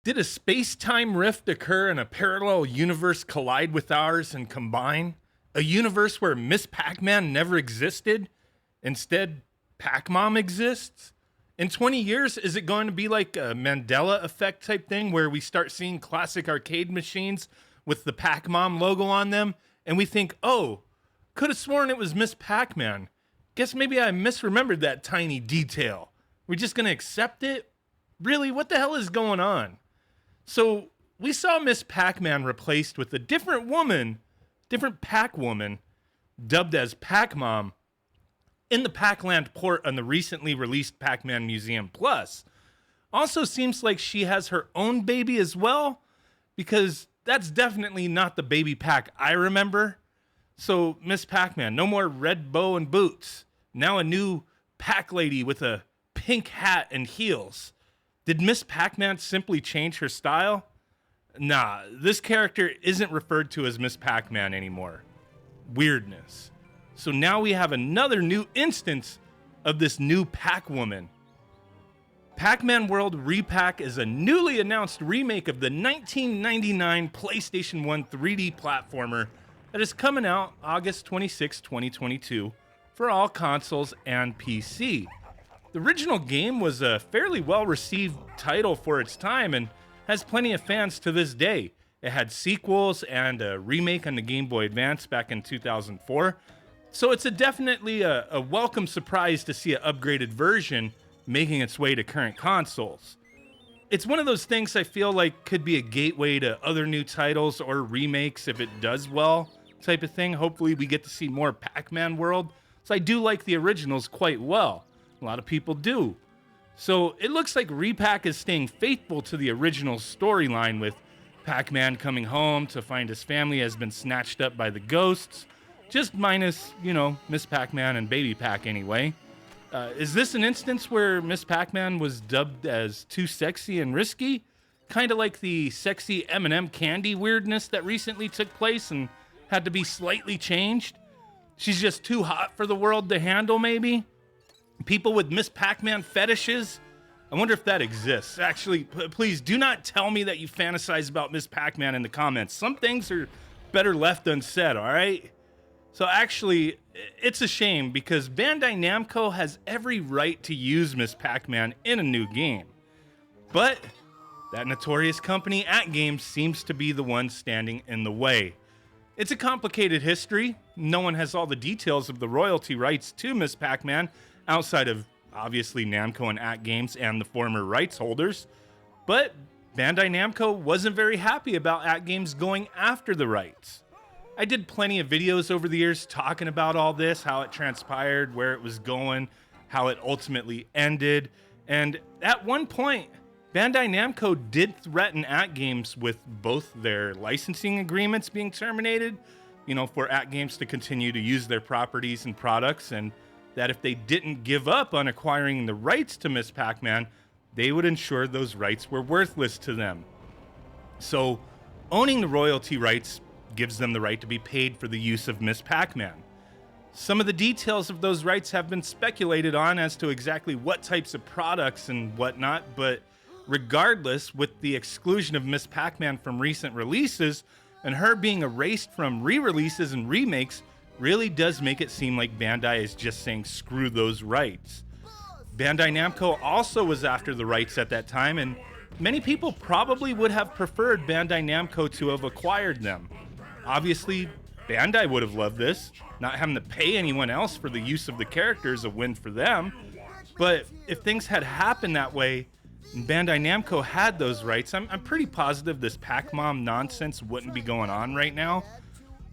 Did a space-time rift occur and a parallel universe collide with ours and combine? A universe where Miss Pac-Man never existed? Instead, Pac Mom exists? In 20 years, is it going to be like a Mandela effect type thing where we start seeing classic arcade machines with the Pac Mom logo on them and we think, oh, could have sworn it was Miss Pac-Man. Guess maybe I misremembered that tiny detail. We're just going to accept it? Really, what the hell is going on? So we saw Miss Pac-Man replaced with a different woman, different Pac woman, dubbed as Pac Mom, in the Pac-Land port on the recently released Pac-Man Museum Plus. Also seems like she has her own baby as well, because that's definitely not the baby Pac I remember. So Miss Pac-Man, no more red bow and boots. Now a new Pac lady with a pink hat and heels. Did Miss Pac-Man simply change her style? Nah, this character isn't referred to as Miss Pac-Man anymore. Weirdness. So now we have another new instance of this new Pac-Woman. Pac-Man World Re-PAC is a newly announced remake of the 1999 PlayStation 1 3D platformer that is coming out August 26, 2022 for all consoles and PC. The original game was a fairly well-received title for its time and has plenty of fans to this day. It had sequels and a remake on the Game Boy Advance back in 2004, so it's definitely a welcome surprise to see an upgraded version making its way to current consoles. It's one of those things I feel like could be a gateway to other new titles or remakes if it does well, type of thing. Hopefully we get to see more Pac-Man World, so I do like the originals quite well. A lot of people do. So it looks like Re-PAC is staying faithful to the original storyline, with Pac-Man coming home to find his family has been snatched up by the ghosts. Just minus, Miss Pac-Man and Baby Pac anyway. Is this an instance where Miss Pac-Man was dubbed as too sexy and risky? Kind of like the sexy M&M candy weirdness that recently took place and had to be slightly changed? She's just too hot for the world to handle, maybe? People with Miss Pac-Man fetishes? I wonder if that exists. Actually, please do not tell me that you fantasize about Miss Pac-Man in the comments. Some things are better left unsaid, all right? So actually, it's a shame because Bandai Namco has every right to use Miss Pac-Man in a new game. But that notorious company, AtGames, seems to be the one standing in the way. It's a complicated history. No one has all the details of the royalty rights to Miss Pac-Man, outside of, obviously, Namco and AtGames and the former rights holders. But Bandai Namco wasn't very happy about AtGames going after the rights. I did plenty of videos over the years talking about all this, how it transpired, where it was going, how it ultimately ended. And at one point, Bandai Namco did threaten AtGames with both their licensing agreements being terminated, for AtGames to continue to use their properties and products, and that if they didn't give up on acquiring the rights to Miss Pac-Man, they would ensure those rights were worthless to them. So, owning the royalty rights gives them the right to be paid for the use of Miss Pac-Man. Some of the details of those rights have been speculated on as to exactly what types of products and whatnot, but regardless, with the exclusion of Miss Pac-Man from recent releases, and her being erased from re-releases and remakes, really does make it seem like Bandai is just saying screw those rights. Bandai Namco also was after the rights at that time, and many people probably would have preferred Bandai Namco to have acquired them. Obviously, Bandai would have loved this. Not having to pay anyone else for the use of the character is a win for them. But if things had happened that way, and Bandai Namco had those rights, I'm pretty positive this Pac Mom nonsense wouldn't be going on right now.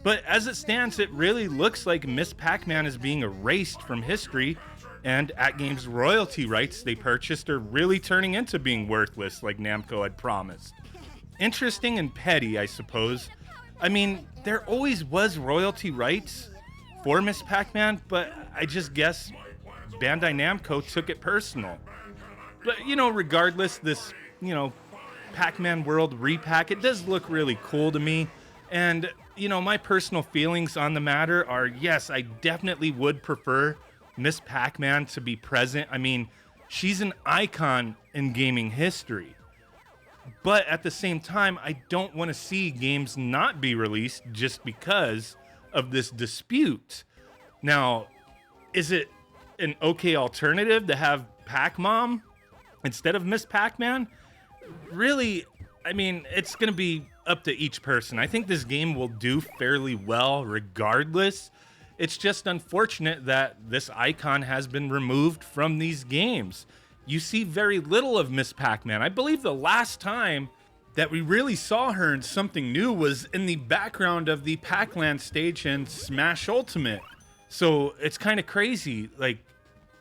But as it stands, it really looks like Miss Pac-Man is being erased from history, and AtGames' royalty rights they purchased are really turning into being worthless like Namco had promised. Interesting and petty, I suppose. I mean, there always was royalty rights for Miss Pac-Man, but I just guess Bandai Namco took it personal. But, regardless, this, Pac-Man World Re-PAC, it does look really cool to me. And, my personal feelings on the matter are, yes, I definitely would prefer Miss Pac-Man to be present. I mean, she's an icon in gaming history. But at the same time, I don't want to see games not be released just because of this dispute. Now, is it an okay alternative to have Pac Mom instead of Miss Pac-Man? Really, I mean, it's going to be up to each person. I think this game will do fairly well regardless. It's just unfortunate that this icon has been removed from these games. You see very little of Miss Pac-Man. I believe the last time that we really saw her in something new was in the background of the Pac-Land stage in Smash Ultimate. So it's kind of crazy. Like,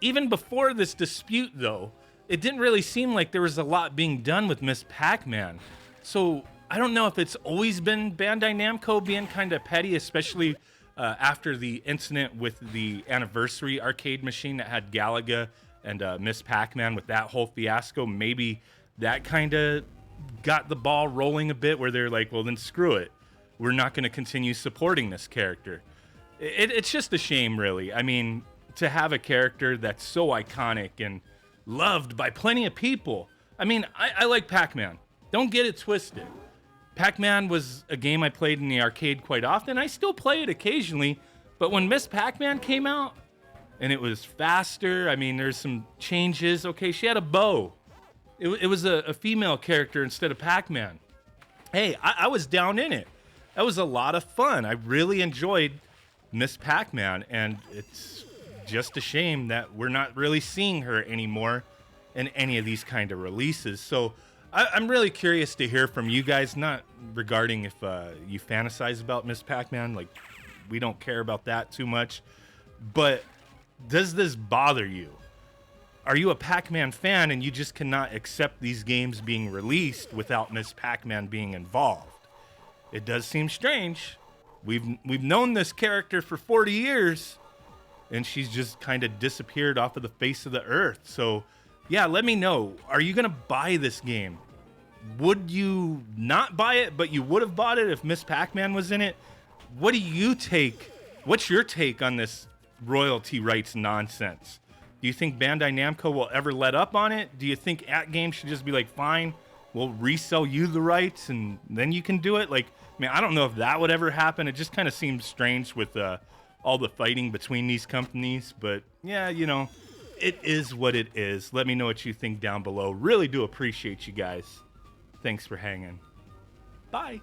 even before this dispute, though, it didn't really seem like there was a lot being done with Miss Pac-Man. So I don't know if it's always been Bandai Namco being kind of petty, especially after the incident with the anniversary arcade machine that had Galaga and Miss Pac-Man with that whole fiasco. Maybe that kind of got the ball rolling a bit where they're like, well, then screw it. We're not going to continue supporting this character. It's just a shame, really. I mean, to have a character that's so iconic and loved by plenty of people. I mean, I like Pac-Man. Don't get it twisted. Pac-Man was a game I played in the arcade quite often. I still play it occasionally. But when Miss Pac-Man came out, and it was faster, I mean, there's some changes. Okay, she had a bow. It was a female character instead of Pac-Man. Hey, I was down in it. That was a lot of fun. I really enjoyed Miss Pac-Man, and it's just a shame that we're not really seeing her anymore in any of these kind of releases. So I'm really curious to hear from you guys, not regarding if you fantasize about Miss Pac-Man. Like, we don't care about that too much. But does this bother you? Are you a Pac-Man fan and you just cannot accept these games being released without Miss Pac-Man being involved? It does seem strange. We've known this character for 40 years, and she's just kind of disappeared off of the face of the earth. So, yeah, let me know. Are you going to buy this game? Would you not buy it, but you would have bought it if Miss Pac-Man was in it? What do you take? What's your take on this royalty rights nonsense? Do you think Bandai Namco will ever let up on it? Do you think AtGame should just be like, fine, we'll resell you the rights and then you can do it? Like, man, I don't know if that would ever happen. It just kind of seems strange with all the fighting between these companies. But yeah, you know, it is what it is. Let me know what you think down below. Really do appreciate you guys. Thanks for hanging. Bye.